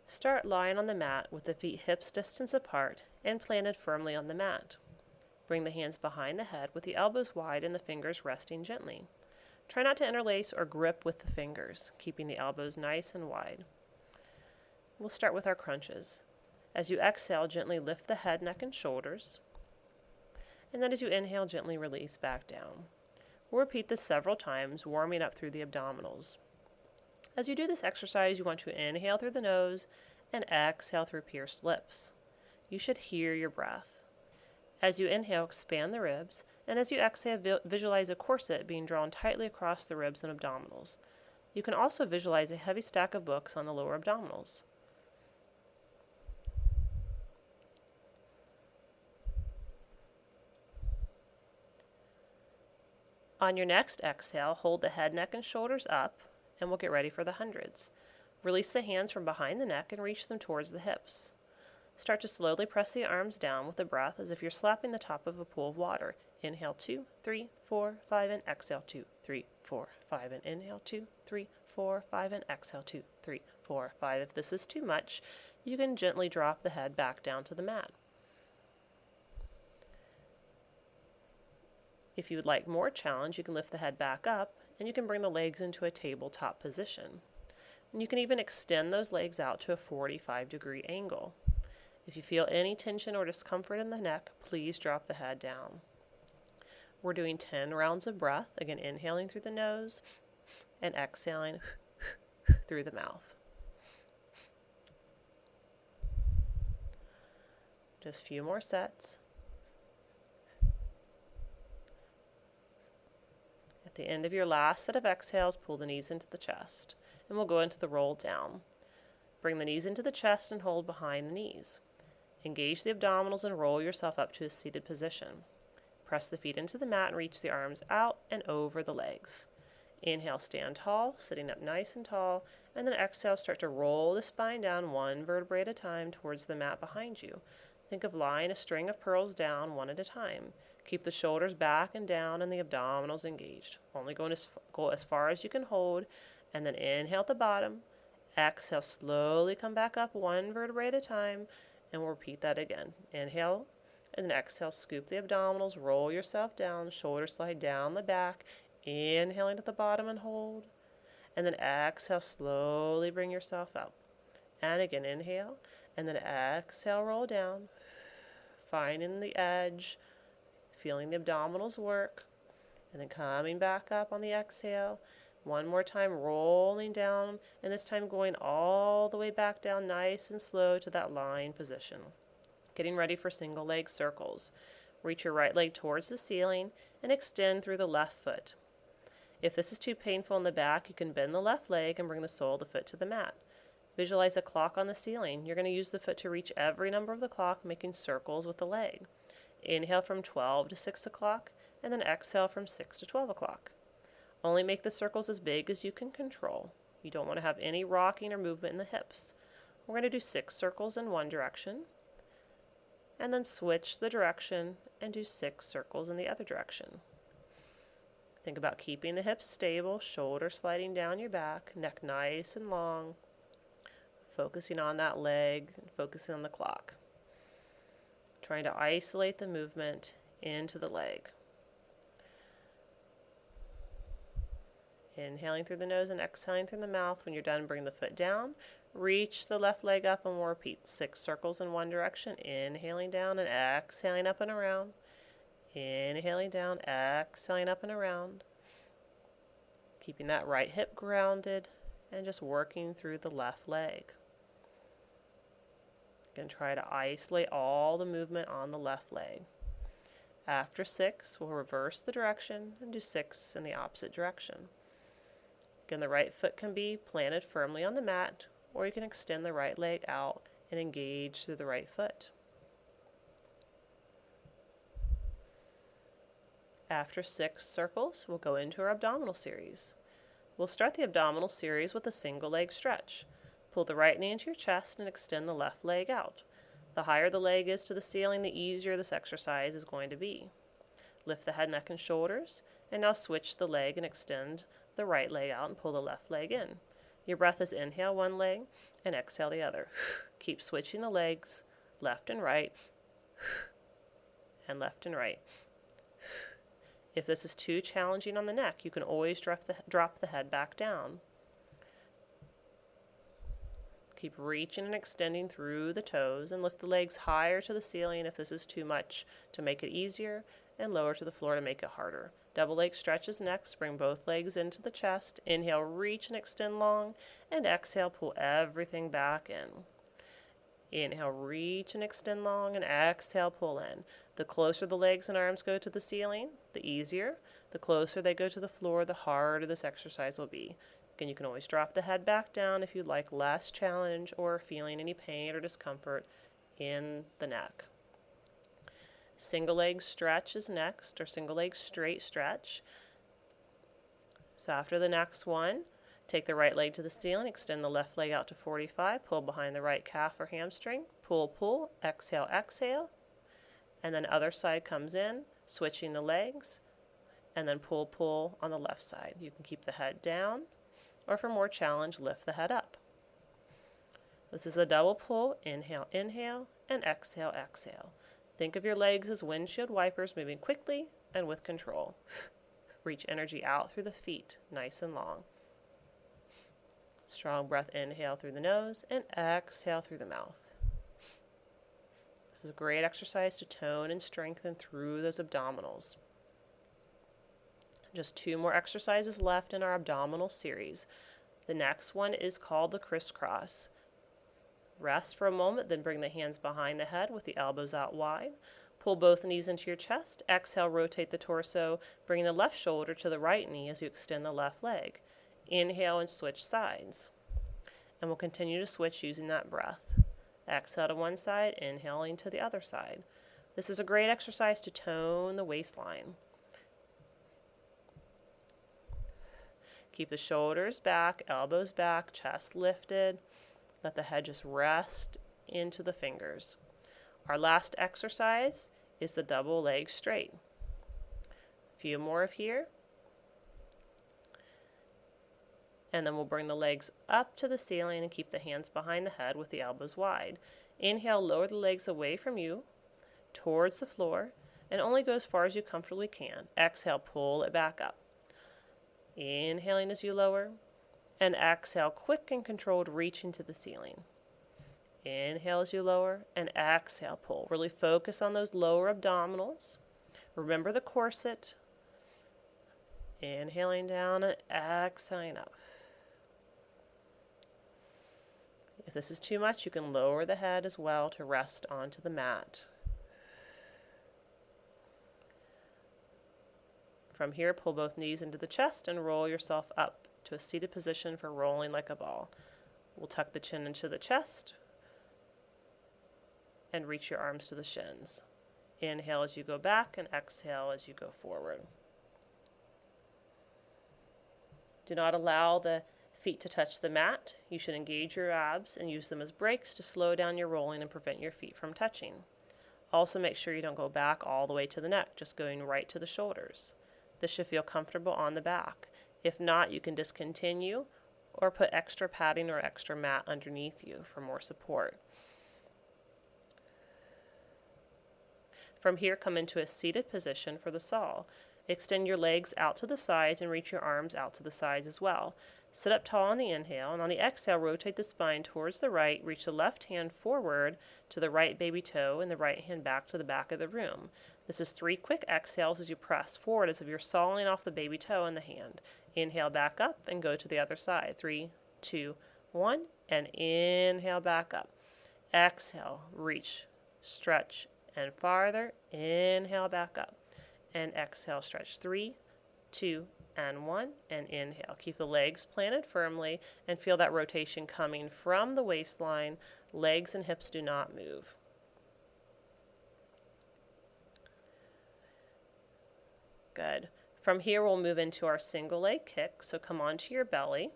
Start lying on the mat with the feet hips distance apart and planted firmly on the mat. Bring the hands behind the head with the elbows wide and the fingers resting gently. Try not to interlace or grip with the fingers, keeping the elbows nice and wide. We'll start with our crunches. As you exhale, gently lift the head, neck, and shoulders. And then as you inhale, gently release back down. We'll repeat this several times, warming up through the abdominals. As you do this exercise, you want to inhale through the nose and exhale through pierced lips. You should hear your breath. As you inhale, expand the ribs, and as you exhale, visualize a corset being drawn tightly across the ribs and abdominals. You can also visualize a heavy stack of books on the lower abdominals. On your next exhale, hold the head, neck, and shoulders up, and we'll get ready for the hundreds. Release the hands from behind the neck and reach them towards the hips. Start to slowly press the arms down with the breath as if you're slapping the top of a pool of water. Inhale 2, 3, 4, 5, and exhale 2, 3, 4, 5, and inhale 2, 3, 4, 5, and exhale 2, 3, 4, 5. If this is too much, you can gently drop the head back down to the mat. If you would like more challenge, you can lift the head back up and you can bring the legs into a tabletop position. And you can even extend those legs out to a 45-degree angle. If you feel any tension or discomfort in the neck, please drop the head down. We're doing 10 rounds of breath, again inhaling through the nose and exhaling through the mouth. Just a few more sets. At the end of your last set of exhales, pull the knees into the chest, and we'll go into the roll down. Bring the knees into the chest and hold behind the knees. Engage the abdominals and roll yourself up to a seated position. Press the feet into the mat and reach the arms out and over the legs. Inhale, stand tall, sitting up nice and tall, and then exhale, start to roll the spine down one vertebrae at a time towards the mat behind you. Think of lying a string of pearls down one at a time. Keep the shoulders back and down and the abdominals engaged. Only go as far as you can hold, and then inhale at the bottom. Exhale, slowly come back up one vertebrae at a time, and we'll repeat that again. Inhale, and then exhale, scoop the abdominals, roll yourself down, shoulders slide down the back, inhaling at the bottom and hold, and then exhale, slowly bring yourself up. And again, inhale, and then exhale, roll down, finding the edge, feeling the abdominals work, and then coming back up on the exhale. One more time, rolling down, and this time going all the way back down nice and slow to that lying position. Getting ready for single leg circles. Reach your right leg towards the ceiling and extend through the left foot. If this is too painful in the back, you can bend the left leg and bring the sole of the foot to the mat. Visualize a clock on the ceiling. You're going to use the foot to reach every number of the clock, making circles with the leg. Inhale from 12 to 6 o'clock, and then exhale from 6 to 12 o'clock. Only make the circles as big as you can control. You don't want to have any rocking or movement in the hips. We're going to do 6 circles in one direction, and then switch the direction and do 6 circles in the other direction. Think about keeping the hips stable, shoulders sliding down your back, neck nice and long, focusing on that leg and focusing on the clock. Trying to isolate the movement into the leg. Inhaling through the nose and exhaling through the mouth. When you're done, bring the foot down. Reach the left leg up and we'll repeat 6 circles in one direction. Inhaling down and exhaling up and around. Inhaling down, exhaling up and around. Keeping that right hip grounded and just working through the left leg. Again, try to isolate all the movement on the left leg. After 6, we'll reverse the direction and do 6 in the opposite direction. Again, the right foot can be planted firmly on the mat, or you can extend the right leg out and engage through the right foot. After 6 circles, we'll go into our abdominal series. We'll start the abdominal series with a single leg stretch. Pull the right knee into your chest and extend the left leg out. The higher the leg is to the ceiling, the easier this exercise is going to be. Lift the head, neck, and shoulders, and now switch the leg and extend the right leg out and pull the left leg in. Your breath is inhale one leg and exhale the other. Keep switching the legs left and right and left and right. If this is too challenging on the neck, you can always drop the head back down. Keep reaching and extending through the toes and lift the legs higher to the ceiling if this is too much to make it easier, and lower to the floor to make it harder. Double leg stretches next. Bring both legs into the chest. Inhale, reach and extend long, and exhale, pull everything back in. Inhale, reach and extend long, and exhale, pull in. The closer the legs and arms go to the ceiling, the easier. The closer they go to the floor, the harder this exercise will be. Again, you can always drop the head back down if you'd like less challenge or feeling any pain or discomfort in the neck. Single leg stretch is next, or single leg straight stretch. So after the next one, take the right leg to the ceiling, extend the left leg out to 45, pull behind the right calf or hamstring, pull, pull, exhale, exhale, and then other side comes in, switching the legs, and then pull, pull on the left side. You can keep the head down, or for more challenge, lift the head up. This is a double pull, inhale, inhale, and exhale, exhale. Think of your legs as windshield wipers moving quickly and with control. Reach energy out through the feet, nice and long. Strong breath, inhale through the nose and exhale through the mouth. This is a great exercise to tone and strengthen through those abdominals. Just 2 more exercises left in our abdominal series. The next one is called the crisscross. Rest for a moment, then bring the hands behind the head with the elbows out wide. Pull both knees into your chest. Exhale, rotate the torso, bring the left shoulder to the right knee as you extend the left leg. Inhale and switch sides. And we'll continue to switch using that breath. Exhale to one side, inhaling to the other side. This is a great exercise to tone the waistline. Keep the shoulders back, elbows back, chest lifted. Let the head just rest into the fingers. Our last exercise is the double leg straight. A few more of here. And then we'll bring the legs up to the ceiling and keep the hands behind the head with the elbows wide. Inhale, lower the legs away from you, towards the floor, and only go as far as you comfortably can. Exhale, pull it back up. Inhaling as you lower, and exhale, quick and controlled, reaching to the ceiling. Inhale as you lower, and exhale, pull. Really focus on those lower abdominals. Remember the corset. Inhaling down and exhaling up. If this is too much, you can lower the head as well to rest onto the mat. From here, pull both knees into the chest and roll yourself up to a seated position for rolling like a ball. We'll tuck the chin into the chest and reach your arms to the shins. Inhale as you go back and exhale as you go forward. Do not allow the feet to touch the mat. You should engage your abs and use them as brakes to slow down your rolling and prevent your feet from touching. Also make sure you don't go back all the way to the neck, just going right to the shoulders. This should feel comfortable on the back. If not, you can discontinue or put extra padding or extra mat underneath you for more support. From here, come into a seated position for the saw. Extend your legs out to the sides and reach your arms out to the sides as well. Sit up tall on the inhale, and on the exhale, rotate the spine towards the right. Reach the left hand forward to the right baby toe and the right hand back to the back of the room. This is 3 quick exhales as you press forward as if you're sawing off the baby toe in the hand. Inhale back up and go to the other side. 3, 2, 1, and inhale back up. Exhale, reach, stretch, and farther. Inhale back up. And exhale, stretch. 3, 2, and 1, and inhale. Keep the legs planted firmly and feel that rotation coming from the waistline. Legs and hips do not move. Good. From here, we'll move into our single leg kick. So come onto your belly.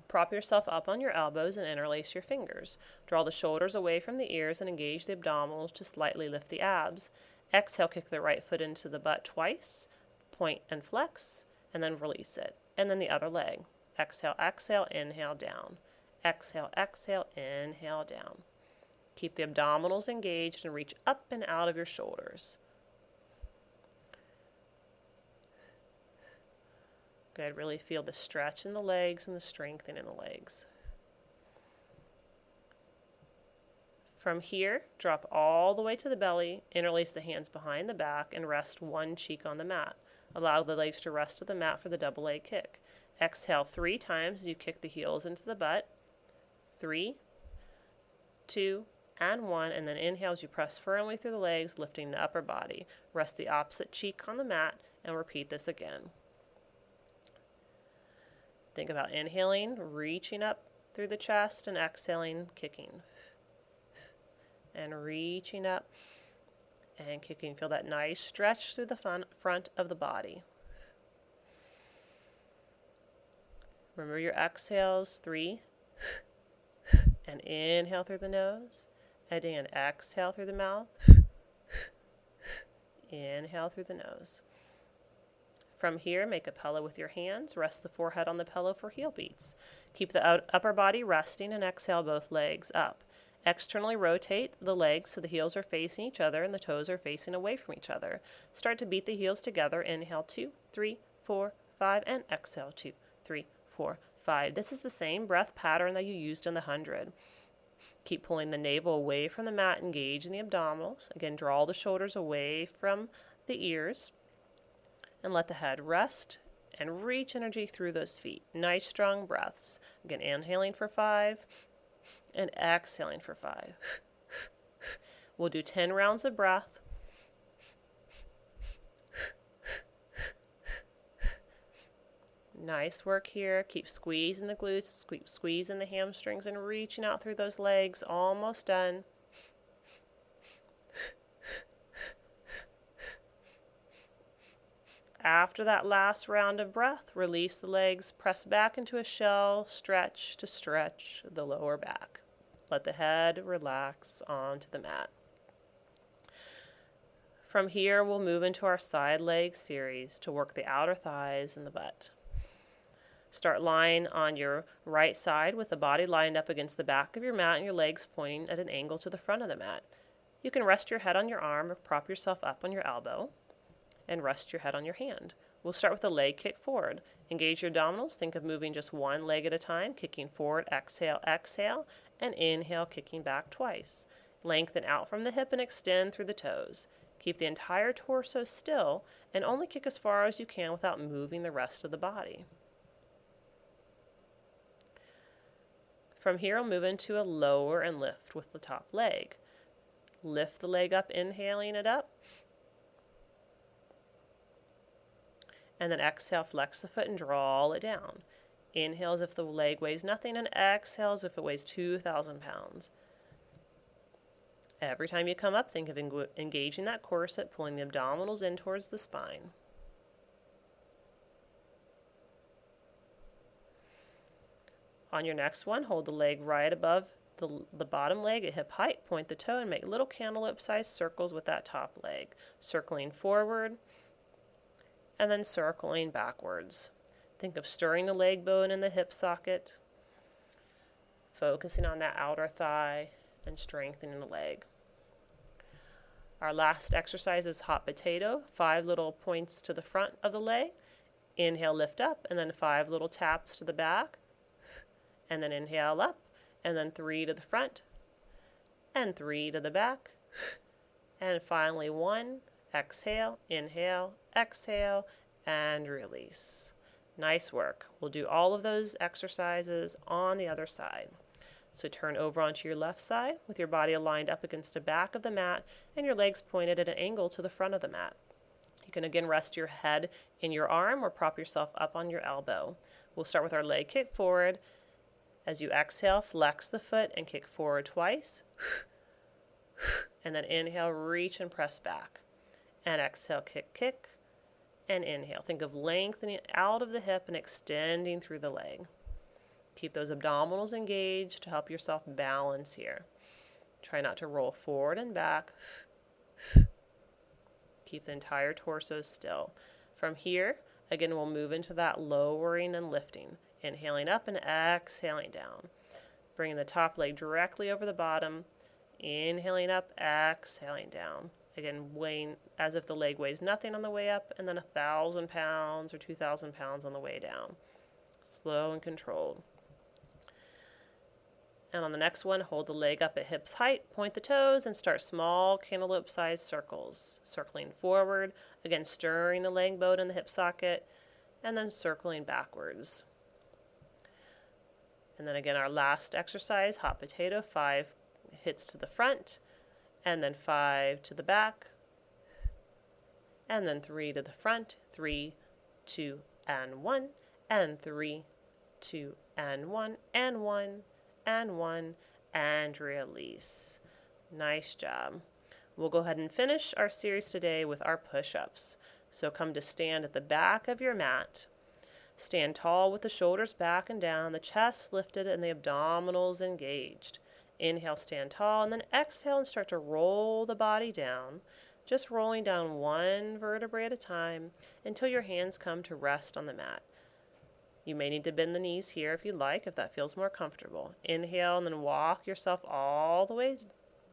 Prop yourself up on your elbows and interlace your fingers. Draw the shoulders away from the ears and engage the abdominals to slightly lift the abs. Exhale, kick the right foot into the butt twice. Point and flex, and then release it. And then the other leg. Exhale, exhale, inhale down. Exhale, exhale, inhale down. Keep the abdominals engaged and reach up and out of your shoulders. Good. Really feel the stretch in the legs and the strengthening in the legs. From here, drop all the way to the belly, interlace the hands behind the back, and rest one cheek on the mat. Allow the legs to rest to the mat for the double leg kick. Exhale 3 times as you kick the heels into the butt. 3, 2, and 1, and then inhale as you press firmly through the legs, lifting the upper body. Rest the opposite cheek on the mat, and repeat this again. Think about inhaling, reaching up through the chest, and exhaling, kicking. And reaching up and kicking. Feel that nice stretch through the front of the body. Remember your exhales, 3, and inhale through the nose, and then exhale through the mouth, inhale through the nose. From here, make a pillow with your hands. Rest the forehead on the pillow for heel beats. Keep the upper body resting and exhale both legs up. Externally rotate the legs so the heels are facing each other and the toes are facing away from each other. Start to beat the heels together. Inhale 2, 3, 4, 5, and exhale 2, 3, 4, 5. This is the same breath pattern that you used in the 100. Keep pulling the navel away from the mat, engaging the abdominals. Again, draw the shoulders away from the ears and let the head rest and reach energy through those feet. Nice strong breaths. Again, inhaling for 5 and exhaling for 5. We'll do 10 rounds of breath. Nice work here. Keep squeezing the glutes, keep squeezing the hamstrings and reaching out through those legs. Almost done. After that last round of breath, release the legs, press back into a shell, stretch to stretch the lower back. Let the head relax onto the mat. From here, we'll move into our side leg series to work the outer thighs and the butt. Start lying on your right side with the body lined up against the back of your mat and your legs pointing at an angle to the front of the mat. You can rest your head on your arm or prop yourself up on your elbow and rest your head on your hand. We'll start with a leg kick forward. Engage your abdominals. Think of moving just one leg at a time, kicking forward, exhale, exhale, and inhale, kicking back twice. Lengthen out from the hip and extend through the toes. Keep the entire torso still and only kick as far as you can without moving the rest of the body. From here, I'll move into a lower and lift with the top leg. Lift the leg up, inhaling it up. And then exhale, flex the foot and draw it down. Inhale as if the leg weighs nothing, and exhale as if it weighs 2,000 pounds. Every time you come up, think of engaging that corset, pulling the abdominals in towards the spine. On your next one, hold the leg right above the bottom leg at hip height, point the toe, and make little cantaloupe-sized circles with that top leg, circling forward and then circling backwards. Think of stirring the leg bone in the hip socket, focusing on that outer thigh and strengthening the leg. Our last exercise is hot potato, 5 little points to the front of the leg. Inhale, lift up, and then 5 little taps to the back. And then inhale up, and then 3 to the front, and 3 to the back. And finally 1, exhale, inhale, exhale, and release. Nice work. We'll do all of those exercises on the other side. So turn over onto your left side with your body aligned up against the back of the mat and your legs pointed at an angle to the front of the mat. You can again rest your head in your arm or prop yourself up on your elbow. We'll start with our leg kick forward. As you exhale, flex the foot and kick forward twice. And then inhale, reach and press back. And exhale, kick, kick. And inhale. Think of lengthening out of the hip and extending through the leg. Keep those abdominals engaged to help yourself balance here. Try not to roll forward and back. Keep the entire torso still. From here, again, we'll move into that lowering and lifting. Inhaling up and exhaling down. Bringing the top leg directly over the bottom. Inhaling up, exhaling down. Again, weighing as if the leg weighs nothing on the way up, and then 1,000 pounds or 2,000 pounds on the way down. Slow and controlled. And on the next one, hold the leg up at hips height, point the toes, and start small cantaloupe-sized circles. Circling forward, again stirring the leg bone in the hip socket, and then circling backwards. And then again, our last exercise, hot potato, 5 hits to the front, and then 5 to the back, and then 3 to the front, 3, 2, and 1, and 3, 2, and 1, and 1, and 1, and release. Nice job. We'll go ahead and finish our series today with our push-ups. So come to stand at the back of your mat. Stand tall with the shoulders back and down, the chest lifted, and the abdominals engaged. Inhale, stand tall, and then exhale and start to roll the body down, just rolling down one vertebrae at a time until your hands come to rest on the mat. You may need to bend the knees here if you'd like, if that feels more comfortable. Inhale and then walk yourself all the way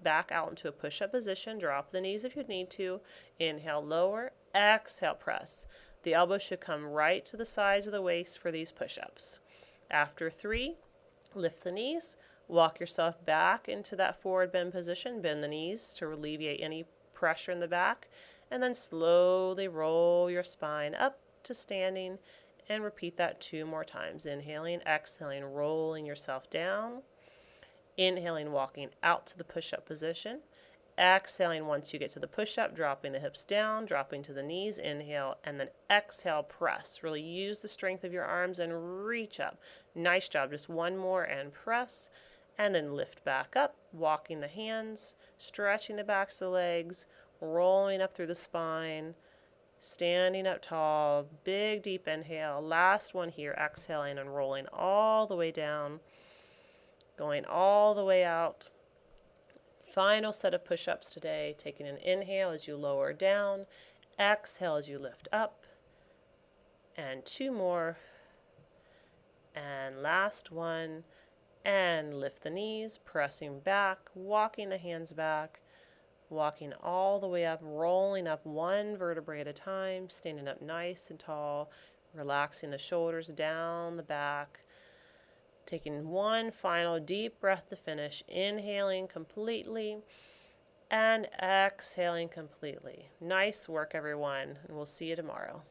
back out into a push-up position. Drop the knees if you need to. Inhale, lower. Exhale, press. The elbows should come right to the sides of the waist for these push-ups. After 3, lift the knees. Walk yourself back into that forward bend position. Bend the knees to alleviate any pressure in the back. And then slowly roll your spine up to standing. And repeat that 2 more times. Inhaling, exhaling, rolling yourself down. Inhaling, walking out to the push-up position. Exhaling once you get to the push-up, dropping the hips down, dropping to the knees. Inhale, and then exhale, press. Really use the strength of your arms and reach up. Nice job. Just 1 more and press. And then lift back up, walking the hands, stretching the backs of the legs, rolling up through the spine. Standing up tall, big deep inhale. Last one here, exhaling and rolling all the way down, going all the way out. Final set of push-ups today, taking an inhale as you lower down, exhale as you lift up, and 2 more, and last one, and lift the knees, pressing back, walking the hands back, walking all the way up, rolling up 1 vertebrae at a time, standing up nice and tall, relaxing the shoulders down the back, taking 1 final deep breath to finish, inhaling completely and exhaling completely. Nice work, everyone, and we'll see you tomorrow.